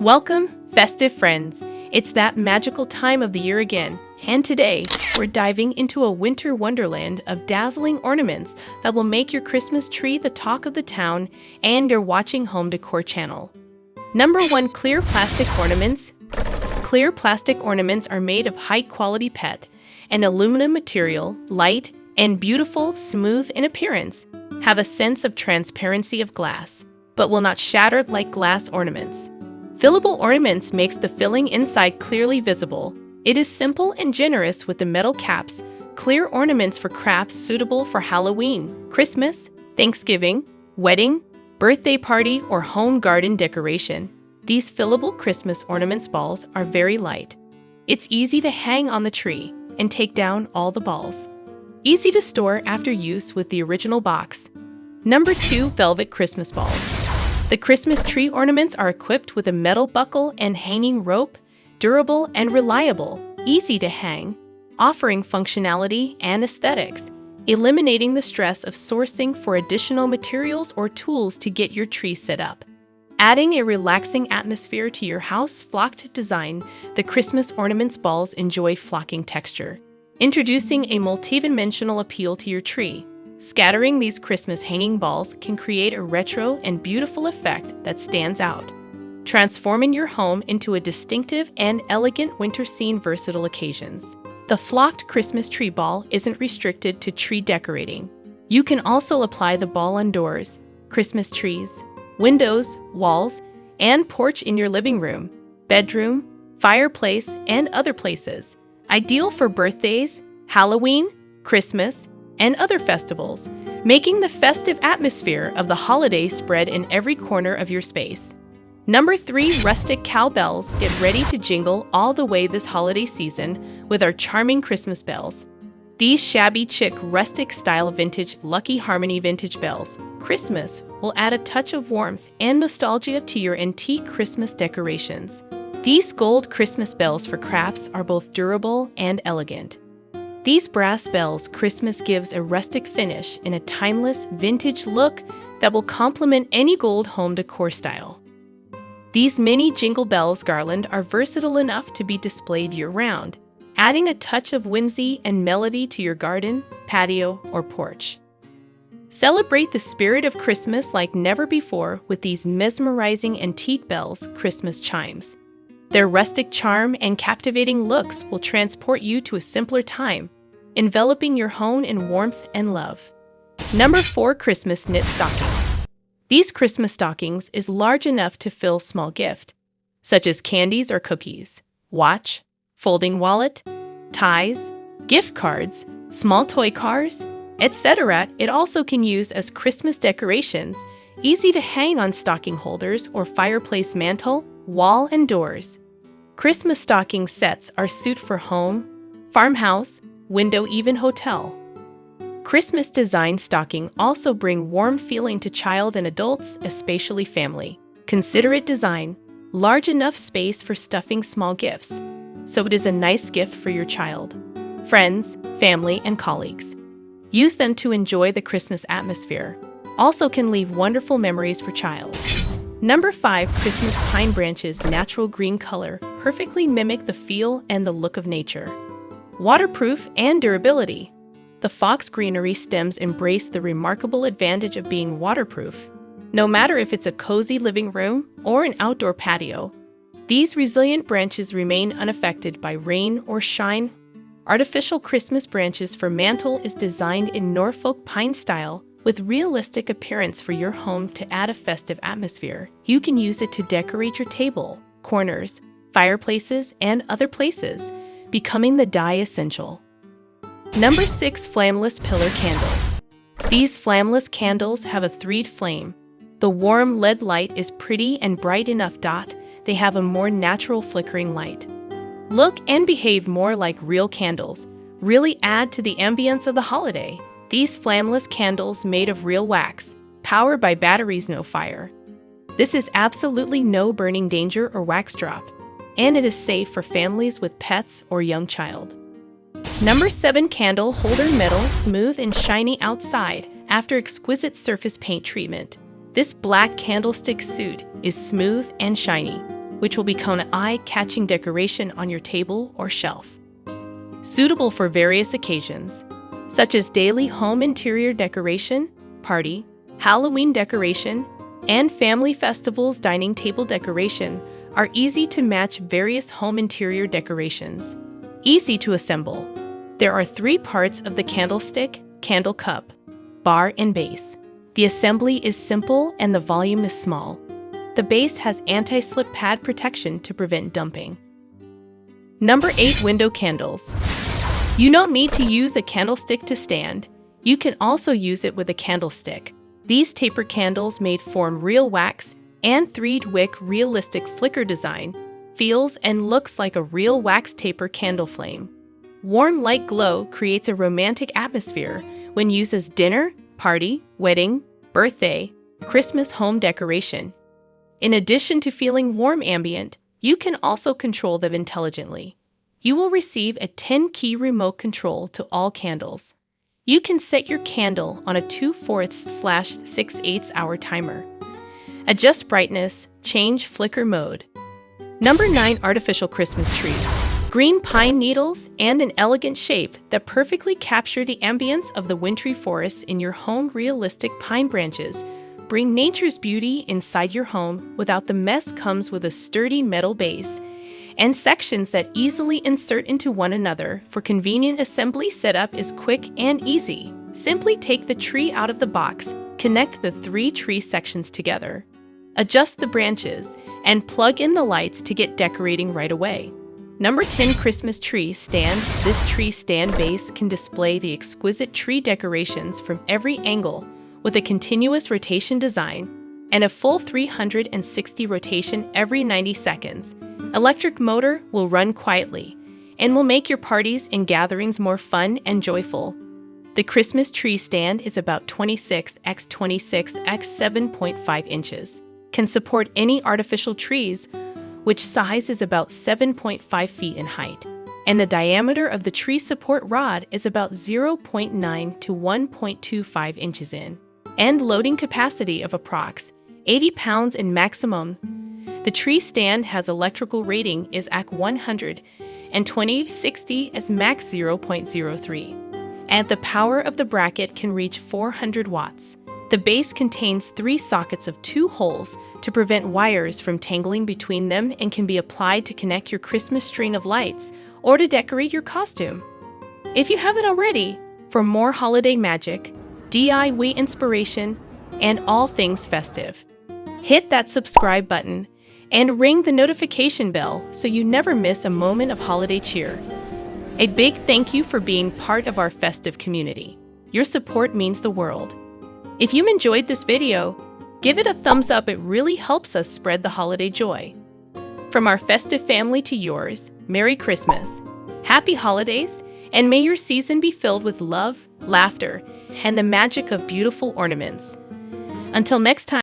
Welcome, festive friends. It's that magical time of the year again, and today we're diving into a winter wonderland of dazzling ornaments that will make your Christmas tree the talk of the town and your watching home decor channel. Number 1. Clear plastic ornaments. Clear plastic ornaments are made of high-quality PET, an aluminum material, light and beautiful, smooth in appearance, have a sense of transparency of glass, but will not shatter like glass ornaments. Fillable ornaments makes the filling inside clearly visible. It is simple and generous with the metal caps, clear ornaments for crafts suitable for Halloween, Christmas, Thanksgiving, wedding, birthday party, or home garden decoration. These fillable Christmas ornaments balls are very light. It's easy to hang on the tree and take down all the balls. Easy to store after use with the original box. Number 2. Velvet Christmas balls. The Christmas tree ornaments are equipped with a metal buckle and hanging rope, durable and reliable, easy to hang, offering functionality and aesthetics, eliminating the stress of sourcing for additional materials or tools to get your tree set up. Adding a relaxing atmosphere to your house. Flocked design, the Christmas ornaments balls enjoy flocking texture, introducing a multidimensional appeal to your tree. Scattering these Christmas hanging balls can create a retro and beautiful effect that stands out, transforming your home into a distinctive and elegant winter scene. Versatile occasions. The flocked Christmas tree ball isn't restricted to tree decorating. You can also apply the ball on doors, Christmas trees, windows, walls, and porch in your living room, bedroom, fireplace, and other places. Ideal for birthdays, Halloween, Christmas, and other festivals, making the festive atmosphere of the holiday spread in every corner of your space. Number 3. Rustic cowbells. Get ready to jingle all the way this holiday season with our charming Christmas bells. These shabby chic rustic-style vintage Lucky Harmony vintage bells, Christmas, will add a touch of warmth and nostalgia to your antique Christmas decorations. These gold Christmas bells for crafts are both durable and elegant. These brass bells Christmas gives a rustic finish in a timeless, vintage look that will complement any gold home decor style. These mini jingle bells garland are versatile enough to be displayed year-round, adding a touch of whimsy and melody to your garden, patio, or porch. Celebrate the spirit of Christmas like never before with these mesmerizing antique bells Christmas chimes. Their rustic charm and captivating looks will transport you to a simpler time, enveloping your home in warmth and love. Number 4. Christmas knit stocking. These Christmas stockings is large enough to fill small gift, such as candies or cookies, watch, folding wallet, ties, gift cards, small toy cars, etc. It also can use as Christmas decorations, easy to hang on stocking holders or fireplace mantle, wall, and doors. Christmas stocking sets are suit for home, farmhouse, window, even hotel. Christmas design stocking also bring warm feeling to child and adults, especially family. Considerate design, large enough space for stuffing small gifts, so it is a nice gift for your child, friends, family, and colleagues. Use them to enjoy the Christmas atmosphere. Also can leave wonderful memories for child. Number 5. Christmas pine branches. Natural green color perfectly mimic the feel and the look of nature. Waterproof and durability. The fox greenery stems embrace the remarkable advantage of being waterproof. No matter if it's a cozy living room or an outdoor patio, these resilient branches remain unaffected by rain or shine. Artificial Christmas branches for mantle is designed in Norfolk pine style with realistic appearance for your home to add a festive atmosphere. You can use it to decorate your table, corners, fireplaces, and other places, becoming the die essential. Number 6. Flameless pillar candles. These flameless candles have a thread flame. The warm LED light is pretty and bright enough. They have a more natural flickering light. Look and behave more like real candles. Really add to the ambience of the holiday. These flameless candles made of real wax, powered by batteries, no fire. This is absolutely no burning danger or wax drop, and it is safe for families with pets or young child. Number 7. Candle holder metal, smooth and shiny outside after exquisite surface paint treatment. This black candlestick suit is smooth and shiny, which will become an eye-catching decoration on your table or shelf. Suitable for various occasions, such as daily home interior decoration, party, Halloween decoration, and family festivals. Dining table decoration are easy to match various home interior decorations. Easy to assemble. There are 3 parts of the candlestick, candle cup, bar, and base. The assembly is simple and the volume is small. The base has anti-slip pad protection to prevent dumping. Number 8. Window candles. You don't need to use a candlestick to stand. You can also use it with a candlestick. These taper candles made from real wax and 3-wick realistic flicker design feels and looks like a real wax taper candle flame. Warm light glow creates a romantic atmosphere when used as dinner, party, wedding, birthday, Christmas home decoration. In addition to feeling warm ambient, you can also control them intelligently. You will receive a 10-key remote control to all candles. You can set your candle on a 2/4/6/8 hour timer. Adjust brightness, change flicker mode. Number 9. Artificial Christmas tree. Green pine needles and an elegant shape that perfectly capture the ambience of the wintry forests in your home. Realistic pine branches bring nature's beauty inside your home without the mess. Comes with a sturdy metal base and sections that easily insert into one another. For convenient assembly, setup is quick and easy. Simply take the tree out of the box, connect the 3 tree sections together, adjust the branches, and plug in the lights to get decorating right away. Number 10. Christmas tree stand. This tree stand base can display the exquisite tree decorations from every angle with a continuous rotation design and a full 360 rotation every 90 seconds. Electric motor will run quietly and will make your parties and gatherings more fun and joyful. The Christmas tree stand is about 26 x 26 x 7.5 inches. Can support any artificial trees, which size is about 7.5 feet in height, and the diameter of the tree support rod is about 0.9 to 1.25 inches in, and loading capacity of approx. 80 pounds in maximum. The tree stand has electrical rating is AC 100 and 2060 as max 0.03. And the power of the bracket can reach 400 watts. The base contains 3 sockets of 2 holes to prevent wires from tangling between them and can be applied to connect your Christmas string of lights or to decorate your costume. If you haven't already, for more holiday magic, DIY inspiration, and all things festive, hit that subscribe button and ring the notification bell so you never miss a moment of holiday cheer. A big thank you for being part of our festive community. Your support means the world. If you enjoyed this video, give it a thumbs up. It really helps us spread the holiday joy. From our festive family to yours, Merry Christmas, Happy Holidays, and may your season be filled with love, laughter, and the magic of beautiful ornaments. Until next time.